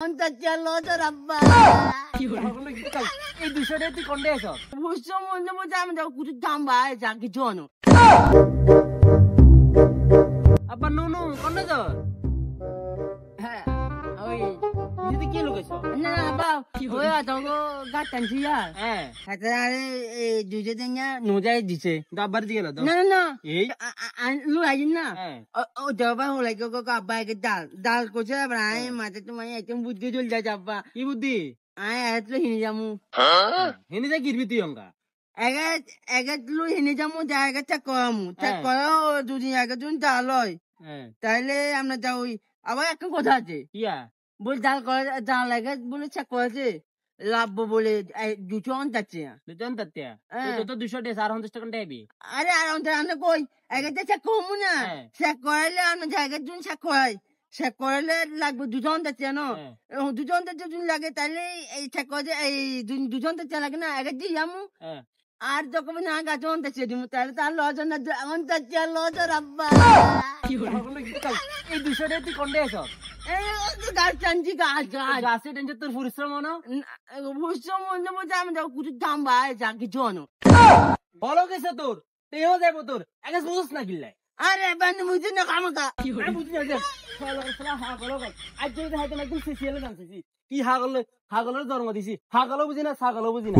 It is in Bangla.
এই 200 টাকা তুই কোন দেছ বুঝছো মনে মধ্যে আমি যাও কুটি দাম ভাই যা কিছু আনো আব্বা নুনু কোন দেছ হ্যাঁ ওই যদি কি লুকেছ না না বাবা ওই আতঙ্ক গাতান ছিয়া হ্যাঁ হাতে আরে এই দুইটা দিন না নোজাই দিছে দাবার দিয়ে গেল না না না এই লু আইন না হ্যাঁ ও দেবা হলাই কো কো আব্বা কে ডাল ডাল কোছে আই মাতে তুমি একদম বুদ্ধি চল যা যাবা কি বুদ্ধি আই এতলো হিনি যামু হেনি যা গিরবি তুই অঙ্কা এগাতলো হিনি যামু জায়গা চেক করামু চেক করো দুদিন আগে তুমি ডাল হয় হ্যাঁ তাইলে আমরা যাও আবার একটা কথা আছে ইয়া বল ডাল করে ডাল লাগে বলে চেক করেছে লাভ বলে দুটো অন্ত আছে দুজন তাতিয়া হ্যাঁ। তো 200 টাকা 450 টাকা দেবি আরে আর অন্ত আমরা কই এগাতে চেক করমু না হ্যাঁ। চেক করাইলে আমরা জায়গা জুন চেক করাই চেক করাইলে লাগবে দুটো অন্ত আছে না হ্যাঁ। দুটো অন্ত যদি লাগে তাহলে এই চেক করে এই দুটো অন্ত লাগে না এগাতে যামু হ্যাঁ আর যখন না গাছ অন্ত আছে দিমু তাহলে তার লজ না অন্ত আছে লজ রাব্বা এই 200 টাকা তুই কোন দেছ এই তো গাছ চাঞ্জি গাছ গাছ গাছে টেনছে তোর পরিশ্রম না বুঝছো মনে মধ্যে আমি যাও কুটি দাম ভাই যা কিছু আনো বলো গেছে তোর তেও যাবো তোর আগে বুঝছ না গিল্লাই আরে বান্ধব বুঝি না কামকা আমি বুঝি না যে হা গলো আজ যদি হাইতে একদম সিসিএলে জানছিস কি হা গলো হা গলোর জন্ম দিছি হা গলো বুঝি না সা গলো বুঝি না